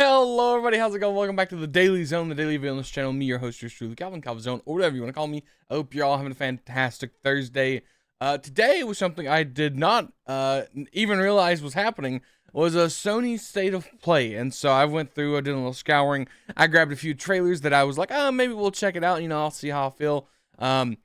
Hello everybody, how's it going? Welcome back to the Daily Zone, the Daily Video on this channel. Me, your host, yours truly, Calvin, or whatever you want to call me. I hope you're all having a fantastic Thursday. Today was something I did not even realize was happening, was a Sony State of Play. And so I went through, I did a little scouring. I grabbed a few trailers that I was like, maybe we'll check it out, I'll see how I feel. My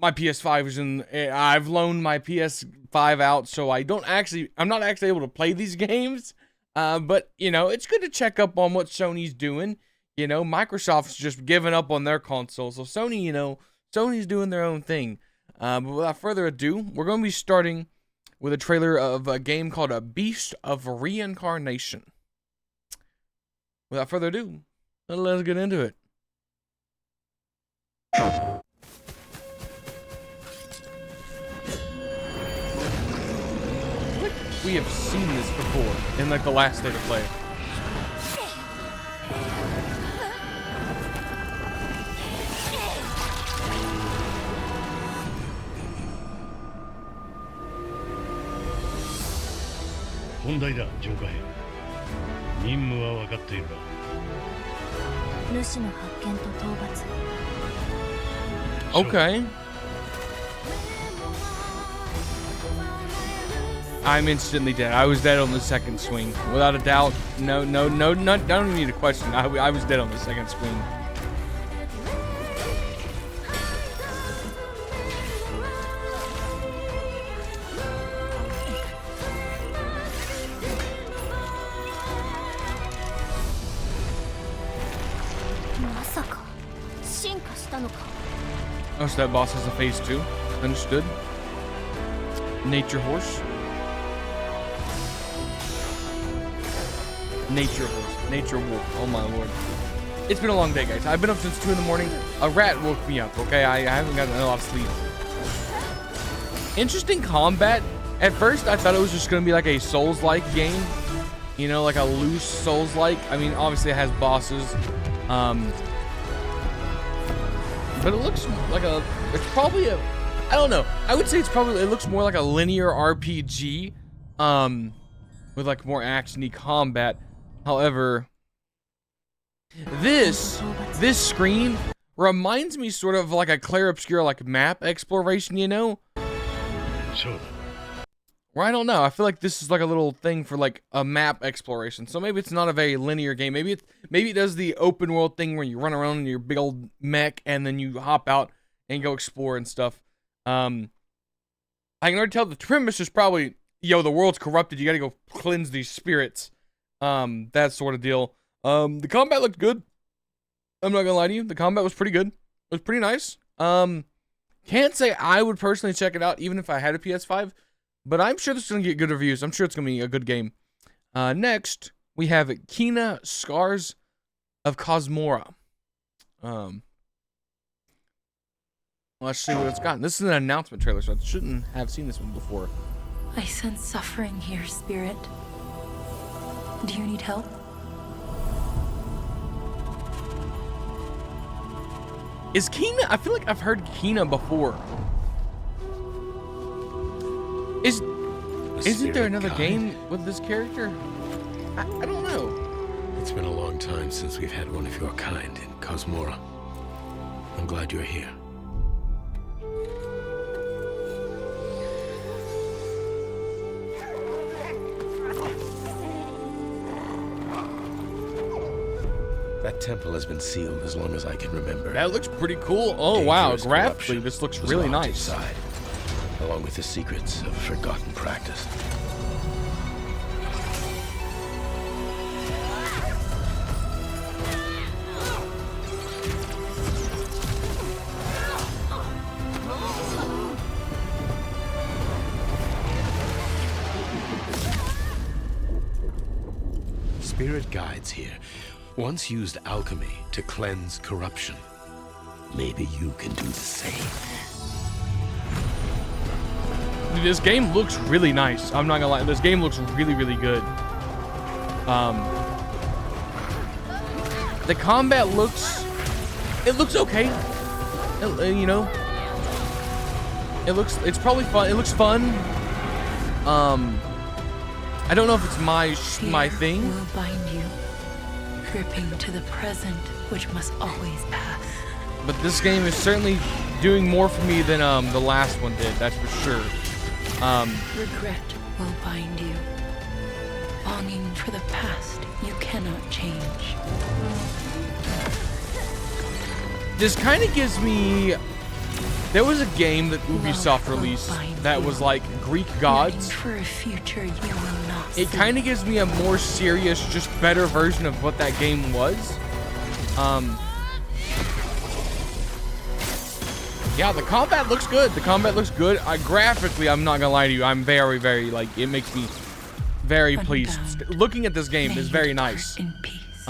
PS5 is in, I've loaned my PS5 out, so I'm not actually able to play these games. But, it's good to check up on what Sony's doing. Microsoft's just given up on their console. So Sony, Sony's doing their own thing. But without further ado, we're going to be starting with a trailer of a game called A Beast of Reincarnation. Without further ado, let's get into it. We have seen this before in the last State of Play. Okay. I'm instantly dead. I was dead on the second swing. Without a doubt. No, I don't need a question. I was dead on the second swing. Oh, so that boss has a phase 2. Understood. Nature horse. Nature horse. Nature wolf. Oh my lord. It's been a long day, guys. I've been up since 2 in the morning. A rat woke me up, okay? I haven't gotten a lot of sleep. Interesting combat. At first, I thought it was just going to be like a Souls-like game. Like a loose Souls-like. I mean, obviously it has bosses. But it looks like it's probably I don't know. I would say it looks more like a linear RPG. With like more actiony combat. However, this screen reminds me sort of like a Clair Obscur like map exploration, Sure. Where I don't know. I feel like this is like a little thing for like a map exploration. So maybe it's not a very linear game. Maybe it does the open world thing where you run around in your big old mech and then you hop out and go explore and stuff. I can already tell the premise is probably, the world's corrupted. You got to go cleanse these spirits. That sort of deal. The combat looked good. I'm not gonna lie to you. The combat was pretty good. It was pretty nice. Can't say I would personally check it out even if I had a PS5, but I'm sure this is gonna get good reviews. I'm sure it's gonna be a good game. Next we have Kena Scars of Cosmora. Let's see what it's got. This is an announcement trailer, so I shouldn't have seen this one before. I sense suffering here, Spirit. Do you need help? Is Kena? I feel like I've heard Kena before. Isn't there another game with this character? I don't know. It's been a long time since we've had one of your kind in Cosmora. I'm glad you're here. That temple has been sealed as long as I can remember. That looks pretty cool. Oh wow, graphically this looks really nice. Inside, along with the secrets of a forgotten practice. Spirit guides here once used alchemy to cleanse corruption. Maybe you can do the same. This game looks really nice. I'm not gonna lie. This game looks really, really good. The combat looks okay. It's probably fun. It looks fun. I don't know if it's my thing. Will bind you. gripping to the present, which must always pass. But this game is certainly doing more for me than the last one did. That's for sure. Regret will bind you. Longing for the past you cannot change. This kind of gives me... There was a game that Ubisoft released that was like Greek gods. For a future you will not It see. kind of gives me a more serious, just better version of what that game was. Yeah, the combat looks good. The combat looks good. Graphically, I'm not gonna lie to you, I'm very, very, like, it makes me very pleased. Looking at this game is very nice. In peace.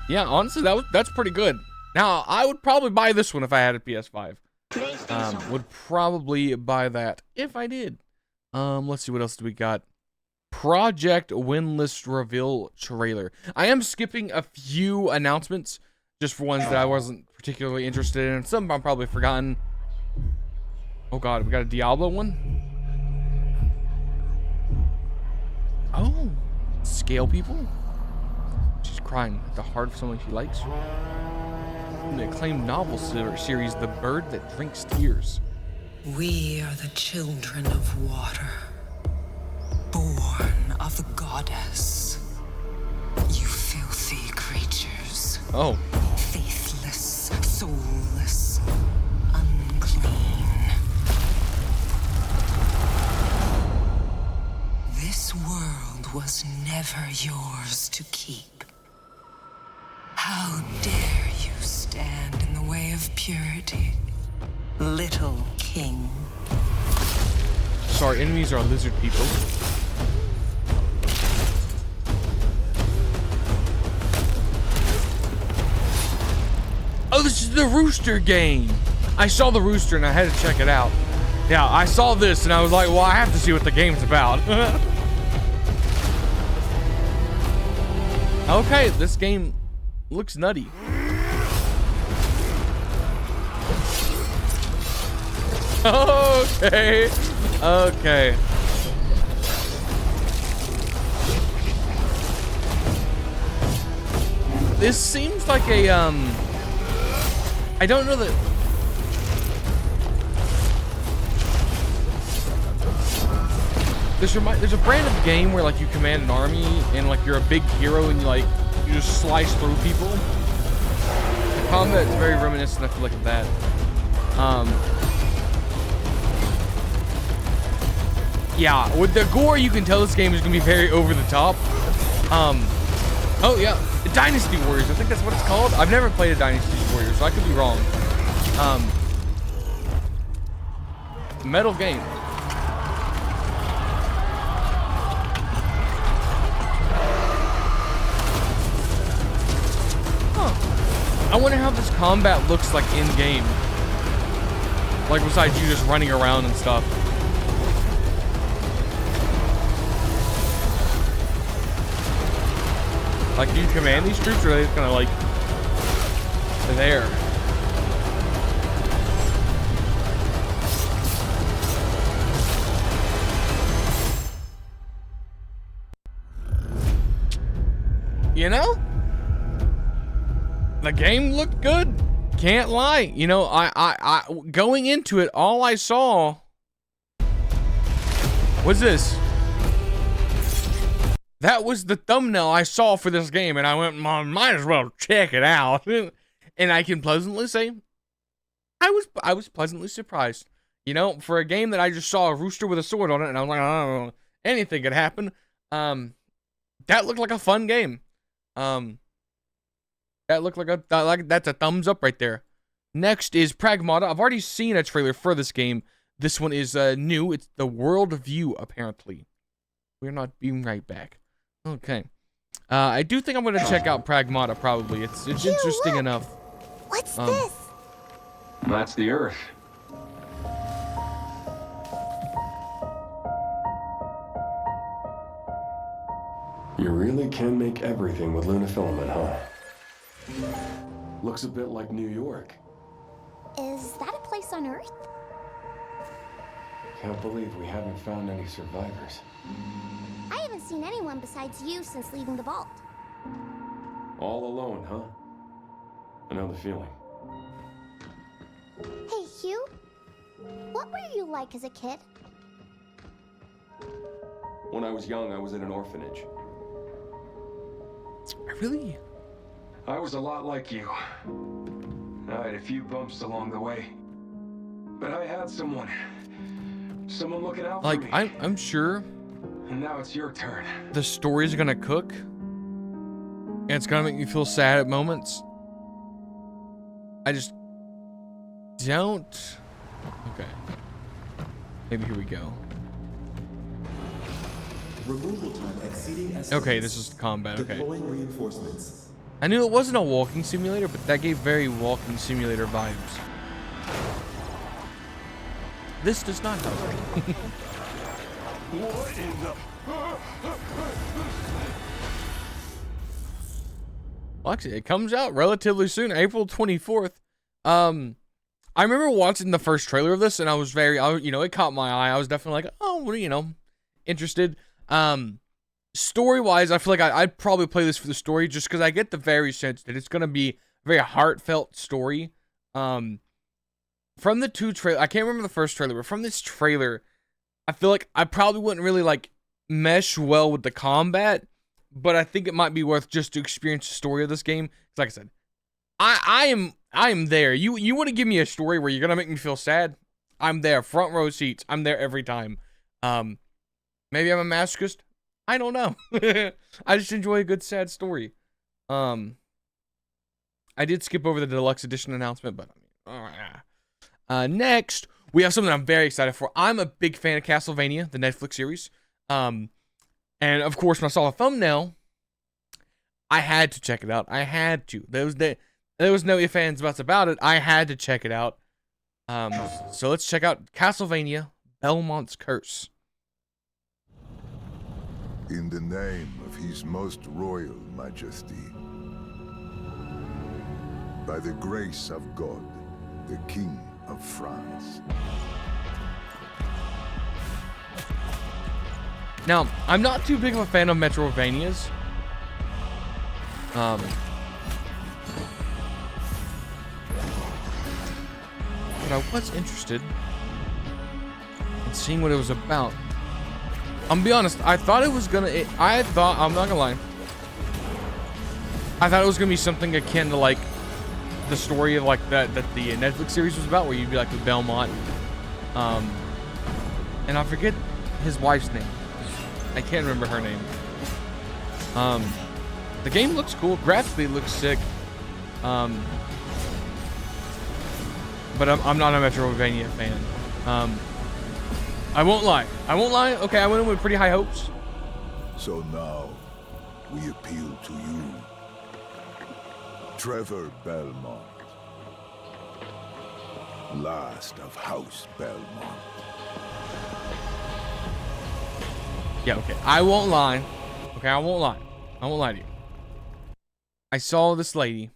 Yeah, honestly, that's pretty good. Now, I would probably buy this one if I had a PS5. Would probably buy that if I did. Let's see, what else do we got? Project Windless reveal trailer. I am skipping a few announcements just for ones that I wasn't particularly interested in. Some I'm probably forgotten. Oh god, we got a Diablo one. Oh, scale people. She's crying at the heart of someone she likes. The acclaimed novel series, The Bird That Drinks Tears. We are the children of water, born of the goddess. You filthy creatures. Oh. Faithless, soulless, unclean. This world was never yours to keep. How dare you stand in the way of purity, little king? So our enemies are lizard people. Oh, this is the rooster game. I saw the rooster and I had to check it out. Yeah, I saw this and I was like, well, I have to see what the game's about. Okay, this game looks nutty. Okay. Okay. This seems like a I don't know that there's a brand of game where like you command an army and like you're a big hero and you just slice through people. The combat is very reminiscent, I feel like, of that. Yeah, with the gore, you can tell this game is gonna be very over the top. Oh yeah, Dynasty Warriors. I think that's what it's called. I've never played a Dynasty Warriors, so I could be wrong. Metal game. Huh. I wonder how this combat looks like in game. Like besides you just running around and stuff. Like, do you command these troops, or are they just kind of like there? You know, the game looked good. Can't lie. You know, I going into it, all I saw was this. That was the thumbnail I saw for this game, and I went, might as well check it out. And I can pleasantly say, I was pleasantly surprised. You know, for a game that I just saw a rooster with a sword on it, and I was like, I don't know, anything could happen. That looked like a fun game. That looked like that's a thumbs up right there. Next is Pragmata. I've already seen a trailer for this game. This one is new. It's the World View, apparently. We're not being right back. Okay. I do think I'm going to check out Pragmata, probably. It's interesting enough. What's this? That's the Earth. You really can make everything with lunafilament, huh? Looks a bit like New York. Is that a place on Earth? Can't believe we haven't found any survivors. I haven't seen anyone besides you since leaving the vault. All alone, huh? I know the feeling. Hey, Hugh. What were you like as a kid? When I was young, I was in an orphanage. Really? I was a lot like you. I had a few bumps along the way. But I had someone looking out for Like, me. I'm sure And now it's your turn. the story's gonna cook. And it's gonna make me feel sad at moments. I just don't. Okay. Maybe here we go. Removal time exceeding estimates. Okay, this is combat. Okay. Deploying reinforcements. I knew it wasn't a walking simulator, but that gave very walking simulator vibes. This does not help. What in the... Well, actually, it comes out relatively soon, April 24th. I remember watching the first trailer of this, and I was very, it caught my eye. I was definitely like, oh, interested. Story-wise, I feel like I'd probably play this for the story, just because I get the very sense that it's gonna be a very heartfelt story. From the two trailer, I can't remember the first trailer, but from this trailer, I feel like I probably wouldn't really like mesh well with the combat, but I think it might be worth just to experience the story of this game. Like I said, I am there. You want to give me a story where you're gonna make me feel sad? I'm there, front row seats. I'm there every time. Maybe I'm a masochist. I don't know. I just enjoy a good sad story. I did skip over the deluxe edition announcement, but next we have something I'm very excited for. I'm a big fan of Castlevania, the Netflix series. And of course, when I saw the thumbnail, I had to check it out. I had to. There was no ifs, ands, buts about it. I had to check it out. So let's check out Castlevania Belmont's Curse. In the name of His Most Royal Majesty, by the grace of God, the King of France. Now, I'm not too big of a fan of Metroidvanias. But I was interested in seeing what it was about. I'm gonna be honest, I thought it was gonna, I'm not gonna lie. I thought it was gonna be something akin to like the story of like that the Netflix series was about, where you'd be like with Belmont. And I forget his wife's name. I can't remember her name. The game looks cool, graphically it looks sick. But I'm not a Metroidvania fan. I won't lie. Okay, I went in with pretty high hopes. So now, we appeal to you, Trevor Belmont, last of House Belmont. Yeah, okay. I won't lie. Okay, I won't lie. I won't lie to you. I saw this lady,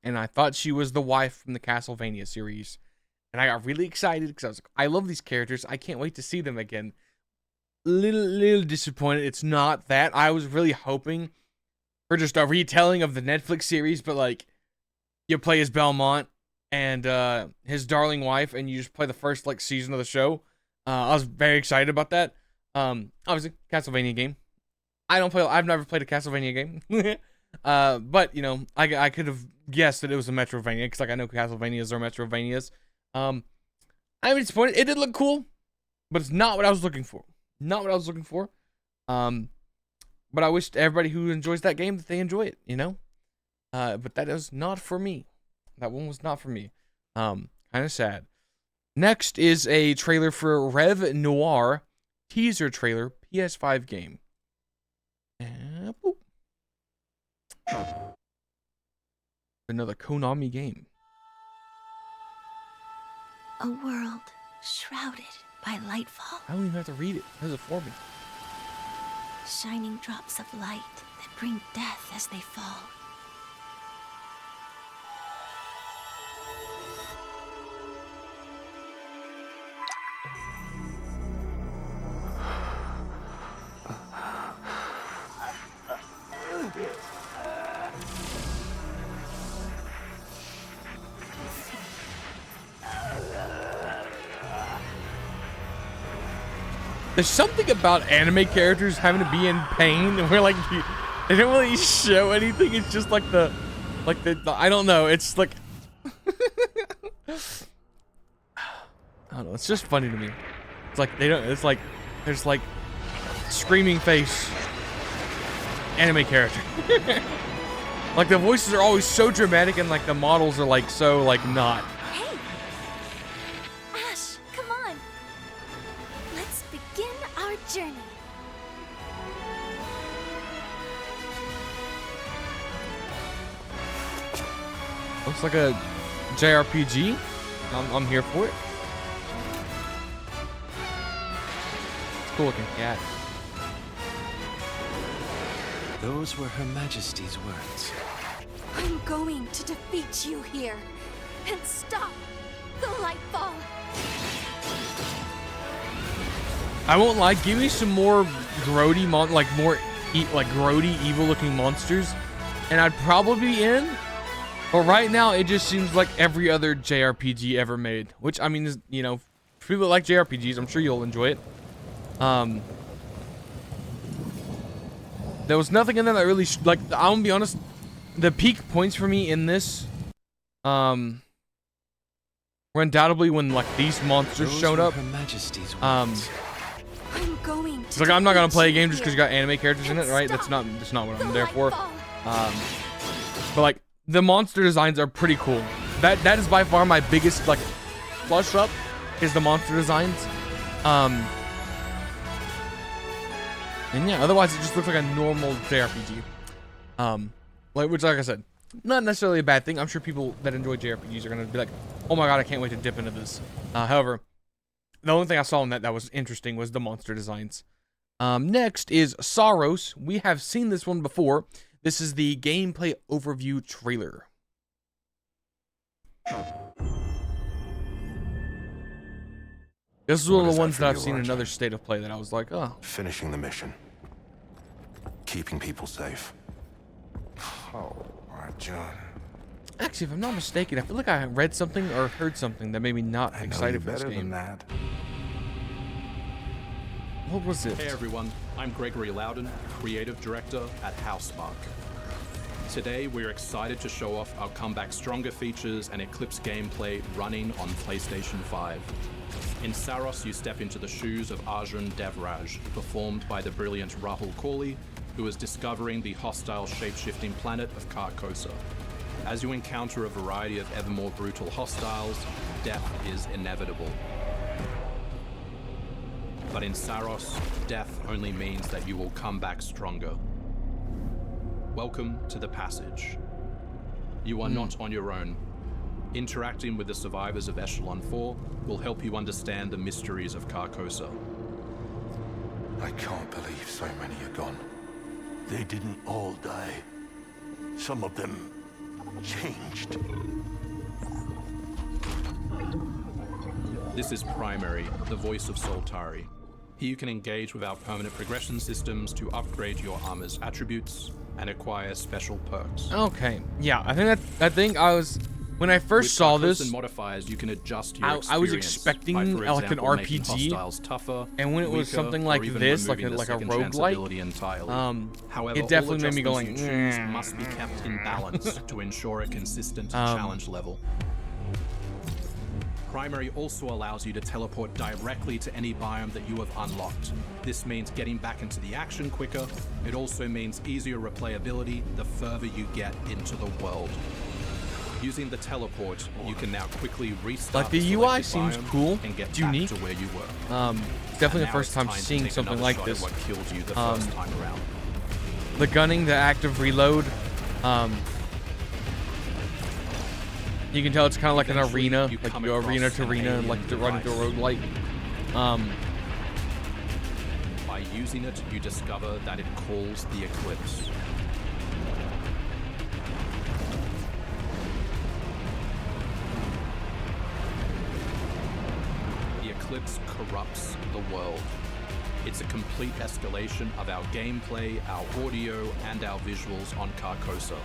and I thought she was the wife from the Castlevania series. And I got really excited because I was like, I love these characters. I can't wait to see them again. Little disappointed. It's not that. I was really hoping for just a retelling of the Netflix series, but like you play as Belmont and his darling wife, and you just play the first like season of the show. I was very excited about that. Obviously, Castlevania game. I've never played a Castlevania game. But you know, I could have guessed that it was a Metroidvania because like I know Castlevanias are Metroidvanias. I'm disappointed. It did look cool, but it's not what I was looking for. Not what I was looking for. But I wish everybody who enjoys that game that they enjoy it, you know? But that is not for me. That one was not for me. Kind of sad. Next is a trailer for Rev Noir teaser trailer PS5 game. Another Konami game. A world shrouded by lightfall. I don't even have to read it. It does it for me. Shining drops of light that bring death as they fall. there's something about anime characters having to be in pain, where like they don't really show anything. It's just like the I don't know. It's like I don't know. It's just funny to me. It's like they don't. It's like there's like screaming face anime character. Like the voices are always so dramatic, and like the models are like so like not. Hey, Ash, come on. Let's begin our journey. Looks like a JRPG. I'm here for it. It's a cool looking cat. Those were Her Majesty's words. I'm going to defeat you here and stop the Lightfall. I won't lie. Give me some more grody grody, evil-looking monsters, and I'd probably be in. But right now, it just seems like every other JRPG ever made, which I mean is, you know, for people that like JRPGs, I'm sure you'll enjoy it. There was nothing in there that really like. I'm gonna be honest. The peak points for me in this, were undoubtedly when like these monsters showed up. Her Majesty's words. I'm going to. It's like I'm not gonna play a game just because you got anime characters in it, right? That's not what I'm there for. But like the monster designs are pretty cool. That is by far my biggest like flush up is the monster designs. And yeah, otherwise it just looks like a normal JRPG. Like I said, not necessarily a bad thing. I'm sure people that enjoy JRPGs are gonna be like, oh my god, I can't wait to dip into this. However, the only thing I saw in that was interesting was the monster designs. Next is Saros. We have seen this one before. This is the gameplay overview trailer. This is one of the ones that I've seen in another state of play that I was like, oh. Finishing the mission. Keeping people safe. Oh, all right, John. Actually, if I'm not mistaken, I feel like I read something or heard something that made me not excited for this better game. than that. What was it? Hey everyone, I'm Gregory Loudon, Creative Director at Housemarque. Today, we're excited to show off our Comeback Stronger features and Eclipse gameplay running on PlayStation 5. In Saros, you step into the shoes of Arjun Devraj, performed by the brilliant Rahul Kohli, who is discovering the hostile shape-shifting planet of Carcosa. As you encounter a variety of ever more brutal hostiles, death is inevitable. But in Saros, death only means that you will come back stronger. Welcome to the Passage. You are not on your own. Interacting with the survivors of Echelon 4 will help you understand the mysteries of Carcosa. I can't believe so many are gone. They didn't all die. Some of them changed. This is Primary, the voice of Soltari. Here you can engage with our permanent progression systems to upgrade your armor's attributes and acquire special perks. Okay, yeah, I think I was when I first saw this. And modifiers, you can adjust your I was expecting like an RPG, tougher, and when it was something like this, like a roguelike, however, it definitely made me go like, must be kept in balance to ensure a consistent challenge level. Primary also allows you to teleport directly to any biome that you have unlocked. This means getting back into the action quicker. It also means easier replayability the further you get into the world. Using the teleport, you can now quickly restart. Like the UI seems cool, and get it's unique. back to where you were. Definitely the first time seeing something like this. What killed you the first time around. The gunning, the active reload. You can tell it's kind of like an arena, like you go arena to arena, like to run into a roguelike. By using it, you discover that it calls the Eclipse. The Eclipse corrupts the world. It's a complete escalation of our gameplay, our audio, and our visuals on Carcosa.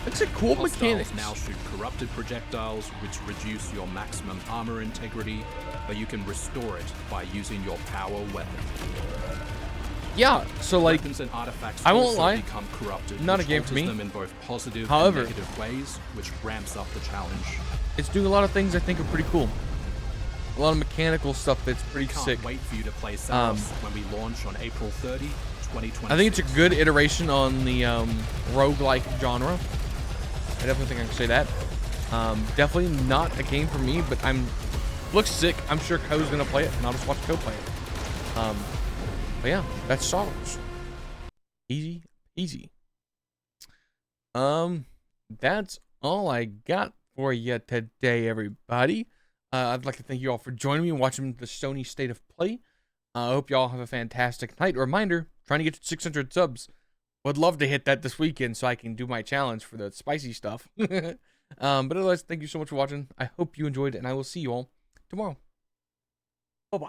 It's a cool Hostiles mechanic. now shoot corrupted projectiles, which reduce your maximum armor integrity, but you can restore it by using your power weapon. Yeah, so like, Weapons and artifacts I won't also lie, become corrupted, not a which game for alters me. them in both positive However, and negative ways, which ramps up the challenge. it's doing a lot of things I think are pretty cool. A lot of mechanical stuff that's pretty Can't sick. wait for you to play Saros when we launch on April 30, 2026. I think it's a good iteration on the roguelike genre. I definitely think I can say that. Definitely not a game for me, but looks sick. I'm sure Ko's gonna play it, and I'll just watch Ko play it. But yeah, that's Star Wars. Easy, easy. That's all I got for you today, everybody. I'd like to thank you all for joining me and watching the Sony State of Play. I hope y'all have a fantastic night. Reminder, trying to get to 600 subs. Would love to hit that this weekend so I can do my challenge for the spicy stuff. But otherwise, thank you so much for watching. I hope you enjoyed it, and I will see you all tomorrow. Bye-bye.